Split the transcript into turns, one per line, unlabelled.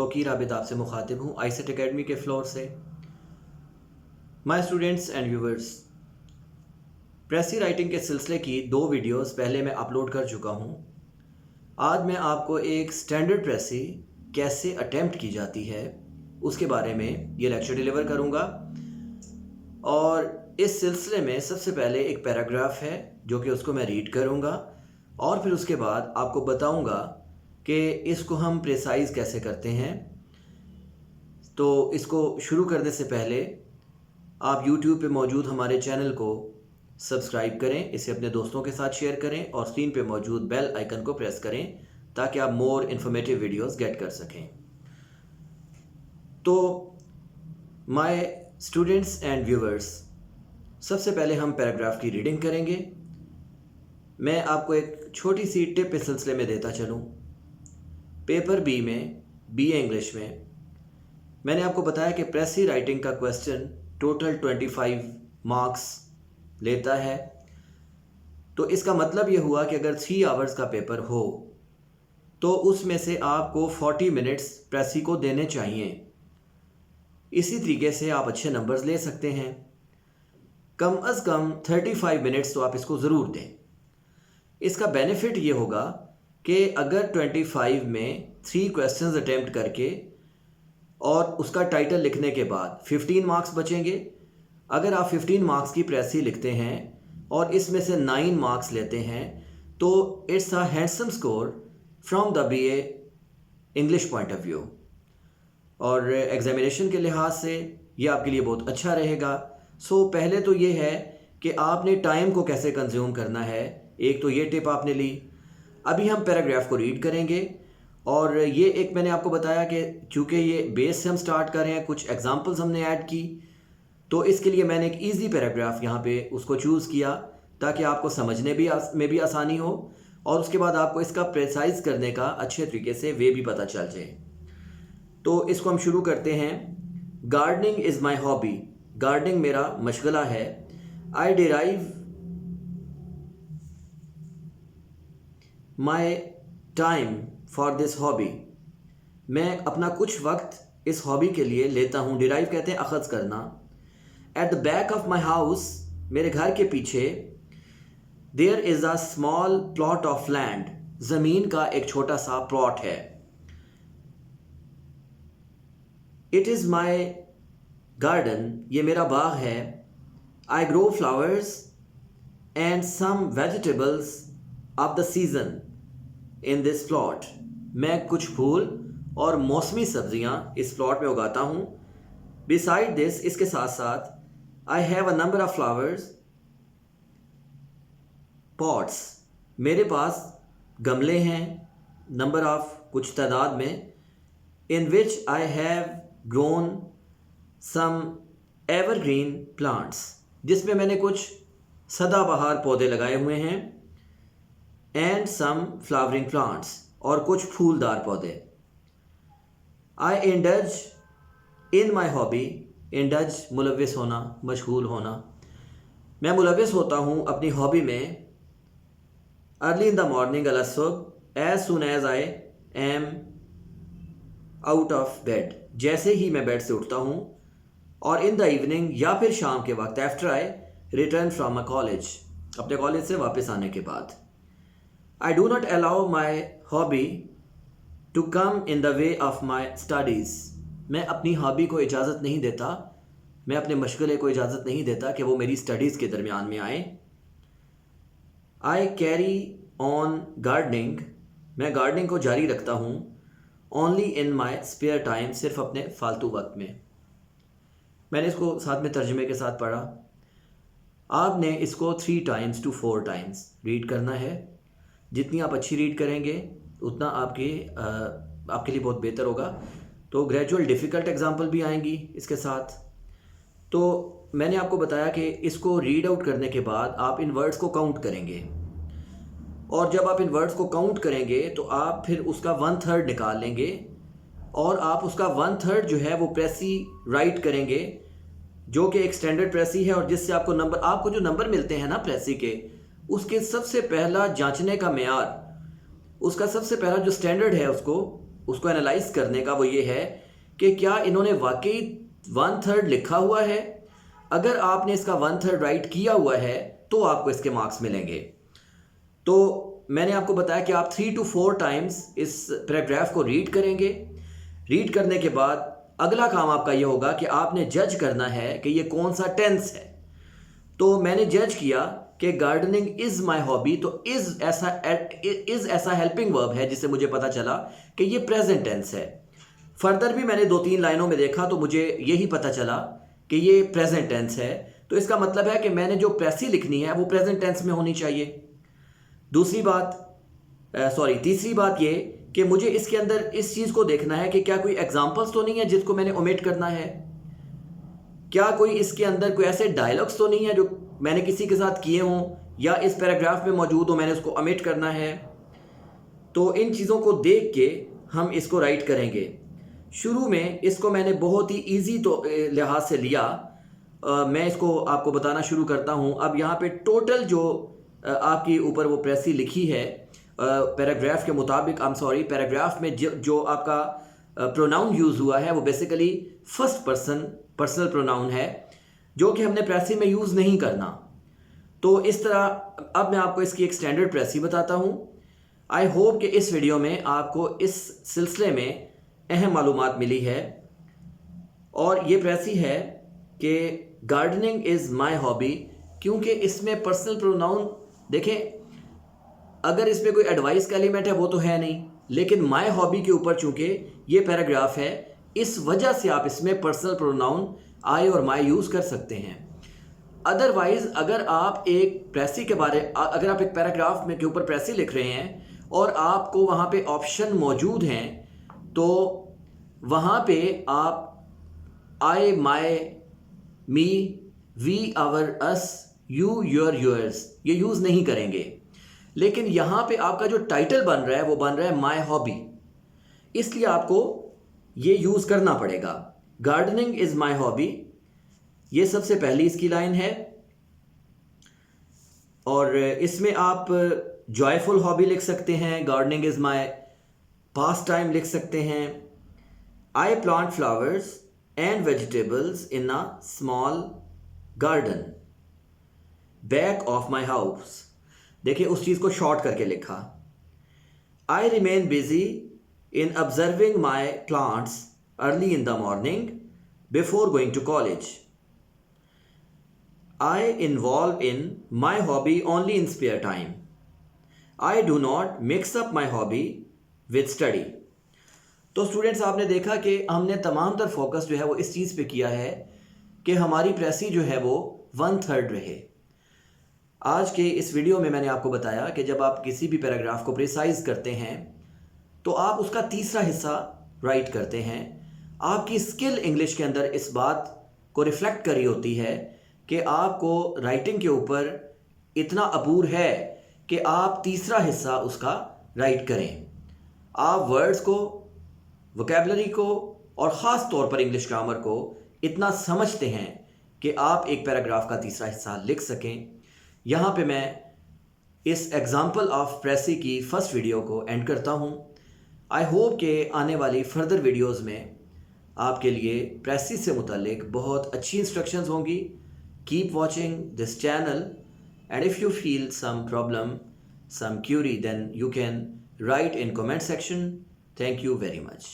तौकीर आबिद आपसे मुखातिब हूँ आईसेट एकेडमी के फ्लोर से। My students and viewers, प्रेसी writing के सिलसिले की 2 वीडियोस पहले मैं अपलोड कर चुका हूँ। आज मैं आपको एक स्टैंडर्ड प्रेसी कैसे अटेम्प्ट की जाती है उसके बारे में ये लेक्चर डिलीवर करूँगा। और इस सिलसिले में सबसे पहले एक पैराग्राफ है जो कि उसको मैं रीड करूँगा और फिर उसके बाद आपको बताऊँगा कि इसको हम प्रिसाइज़ कैसे करते हैं। तो इसको शुरू करने से पहले आप YouTube पे मौजूद हमारे चैनल को सब्सक्राइब करें, इसे अपने दोस्तों के साथ शेयर करें और स्क्रीन पे मौजूद बेल आइकन को प्रेस करें ताकि आप मोर इन्फॉर्मेटिव वीडियोस गेट कर सकें। तो माय स्टूडेंट्स एंड व्यूवर्स, सबसे पहले हम पैराग्राफ की रीडिंग करेंगे। मैं आपको एक छोटी सी टिप इस सिलसिले में देता चलूँ। पेपर बी में BA इंग्लिश में मैंने आपको बताया कि प्रेसी राइटिंग का क्वेश्चन टोटल 25 मार्क्स लेता है। तो इसका मतलब ये हुआ कि अगर 3 आवर्स का पेपर हो तो उसमें से आपको 40 मिनट्स प्रेसी को देने चाहिए। इसी तरीके से आप अच्छे नंबर्स ले सकते हैं। कम अज़ कम 35 मिनट्स तो आप इसको ज़रूर दें। इसका बेनिफिट ये होगा कि अगर 25 में 3 क्वेश्चंस अटेम्प्ट करके और उसका टाइटल लिखने के बाद 15 मार्क्स बचेंगे। अगर आप 15 मार्क्स की प्रेसी लिखते हैं और इसमें से 9 मार्क्स लेते हैं तो it's a handsome score from the BA English point of view और एग्जामिनेशन के लिहाज से ये आपके लिए बहुत अच्छा रहेगा। सो पहले तो ये है कि आपने टाइम को कैसे कंज्यूम करना है, एक तो ये टिप आपने ली। अभी हम पैराग्राफ को रीड करेंगे और ये एक मैंने आपको बताया कि चूँकि ये बेस से हम स्टार्ट कर रहे हैं, कुछ एग्जांपल्स हमने ऐड की, तो इसके लिए मैंने एक इजी पैराग्राफ यहाँ पे उसको चूज़ किया ताकि आपको समझने में भी आसानी हो और उसके बाद आपको इसका प्रिसाइज करने का अच्छे तरीके से वे भी पता चल जाए। तो इसको हम शुरू करते हैं। Gardening is my hobby. Gardening मेरा मशगला है। I derive my time for this hobby. मैं अपना कुछ वक्त इस हॉबी के लिए लेता हूँ। डिराइव कहते हैं अखज़ करना। At the back of my house, मेरे घर के पीछे, there is a small plot of land. ज़मीन का एक छोटा सा प्लॉट है। इट इज़ माई गार्डन, ये मेरा बाग है। I grow flowers and some vegetables of the season in this plot. मैं कुछ फूल और मौसमी सब्जियां इस प्लॉट में उगाता हूँ। बिसाइड दिस, इसके साथ साथ, I have a number of flowers pots. मेरे पास गमले हैं, नंबर ऑफ कुछ तादाद में, in which I have grown some evergreen plants, जिसमें मैंने कुछ सदाबहार पौधे लगाए हुए हैं, एंड सम फ्लावरिंग प्लांट्स, और कुछ फूलदार पौधे। आई इंडज इन माई हॉबी। इंडज मुलविस होना, मशगूल होना। मैं मुलविस होता हूँ अपनी हॉबी में। अर्ली इन द मॉर्निंग, अल सुबह, as soon as I am out of bed, जैसे ही मैं बेड से उठता हूँ, और इन द इवनिंग, या फिर शाम के वक्त, after I return from a college, अपने कॉलेज से वापस आने के बाद। I do not allow my hobby to come in the way of my studies. मैं अपनी हॉबी को इजाज़त नहीं देता, मैं अपने मशगले को इजाज़त नहीं देता कि वो मेरी स्टडीज़ के दरमियान में आए। I carry on gardening. मैं गार्डनिंग को जारी रखता हूँ। Only in my spare time. सिर्फ अपने फालतू वक्त में। मैंने इसको साथ में तर्जुमे के साथ पढ़ा। आपने इसको 3 times to 4 times रीड करना है। जितनी आप अच्छी रीड करेंगे उतना आपके लिए बहुत बेहतर होगा। तो ग्रेजुअल डिफ़िकल्ट एग्जाम्पल भी आएंगी इसके साथ। तो मैंने आपको बताया कि इसको रीड आउट करने के बाद आप इन वर्ड्स को काउंट करेंगे और जब आप इन वर्ड्स को काउंट करेंगे तो आप फिर उसका 1/3 निकाल लेंगे और आप उसका 1/3 जो है वो प्रेसी राइट करेंगे, जो कि एक स्टैंडर्ड प्रेसी है और जिससे आपको जो नंबर मिलते हैं ना प्रेसी के, उसके सबसे पहला जांचने का मेयार, उसका सबसे पहला जो स्टैंडर्ड है उसको उसको एनालाइज करने का वो ये है कि क्या इन्होंने वाकई 1/3 लिखा हुआ है। अगर आपने इसका 1/3 राइट किया हुआ है तो आपको इसके मार्क्स मिलेंगे। तो मैंने आपको बताया कि आप 3 to 4 टाइम्स इस पैराग्राफ को रीड करेंगे। रीड करने के बाद अगला काम आपका ये होगा कि आपने जज करना है कि ये कौन सा टेंस है। तो मैंने जज किया कि गार्डनिंग इज़ माई हॉबी, तो इज़ ऐसा हेल्पिंग वर्ब है जिससे मुझे पता चला कि ये प्रेजेंट टेंस है। फर्दर भी मैंने 2-3 लाइनों में देखा तो मुझे यही पता चला कि ये प्रेजेंट टेंस है। तो इसका मतलब है कि मैंने जो प्रेसी लिखनी है वो प्रेजेंट टेंस में होनी चाहिए। तीसरी बात ये कि मुझे इसके अंदर इस चीज़ को देखना है कि क्या कोई एग्जाम्पल्स तो नहीं है जिसको मैंने ओमिट करना है। क्या कोई इसके अंदर कोई ऐसे डायलॉग्स तो नहीं है जो मैंने किसी के साथ किए हों या इस पैराग्राफ में मौजूद हो, मैंने उसको ओमिट करना है। तो इन चीज़ों को देख के हम इसको राइट करेंगे। शुरू में इसको मैंने बहुत ही ईजी तो लिहाज से लिया। मैं इसको आपको बताना शुरू करता हूँ। अब यहाँ पे टोटल जो आपकी ऊपर वो प्रेसी लिखी है पैराग्राफ के मुताबिक, पैराग्राफ में जो आपका प्रोनाउन यूज़ हुआ है वो basically first person personal pronoun है, जो कि हमने प्रेसी में यूज़ नहीं करना। तो इस तरह अब मैं आपको इसकी एक स्टैंडर्ड प्रेसी बताता हूँ। आई होप कि इस वीडियो में आपको इस सिलसिले में अहम मालूमात मिली है। और ये प्रेसी है कि गार्डनिंग इज़ माई हॉबी, क्योंकि इसमें पर्सनल प्रोनाउन देखें, अगर इसमें कोई एडवाइस का एलिमेंट है वो तो है नहीं, लेकिन माई हॉबी के ऊपर चूंकि ये पैराग्राफ है इस वजह से आप इसमें पर्सनल प्रोनाउन आई और माई यूज़ कर सकते हैं। अदरवाइज अगर आप एक पैराग्राफ में के ऊपर प्रेसी लिख रहे हैं और आपको वहाँ पे ऑप्शन मौजूद हैं तो वहाँ पे आप I, my, me, we, our, us, you, your, yours ये यूज़ नहीं करेंगे। लेकिन यहाँ पे आपका जो टाइटल बन रहा है वो बन रहा है माई हॉबी, इसलिए आपको ये यूज़ करना पड़ेगा। गार्डनिंग इज़ माई हॉबी, ये सबसे पहली इसकी लाइन है। और इसमें आप जॉयफुल हॉबी लिख सकते हैं, gardening is my pastime लिख सकते हैं। I plant flowers and vegetables in a small garden back of my house. देखिए उस चीज़ को शॉर्ट करके लिखा। I remain busy in observing my plants early in the morning before going to college. I involve in my hobby only in spare time. I do not mix up my hobby with study. तो students आपने देखा कि हमने तमाम तर focus जो है वो इस चीज़ पे किया है कि हमारी प्रेसी जो है वो 1/3 रहे। आज के इस वीडियो में मैंने आपको बताया कि जब आप किसी भी पैराग्राफ को प्रिसाइज करते हैं तो आप उसका तीसरा हिस्सा राइट करते हैं। आपकी स्किल इंग्लिश के अंदर इस बात को रिफ्लेक्ट करी होती है कि आपको राइटिंग के ऊपर इतना अबूर है कि आप तीसरा हिस्सा उसका राइट करें। आप वर्ड्स को, वोकैबलरी को और ख़ास तौर पर इंग्लिश ग्रामर को इतना समझते हैं कि आप एक पैराग्राफ का तीसरा हिस्सा लिख सकें। यहाँ पे मैं इस एग्जाम्पल ऑफ प्रेसी की फर्स्ट वीडियो को एंड करता हूँ। आई होप कि आने वाली फर्दर वीडियोज़ में आपके लिए प्रेसी से मुतालिक बहुत अच्छी इंस्ट्रक्शंस होंगी। Keep watching this channel, and if you feel some problem, some query, then you can write in comment section. Thank you very much.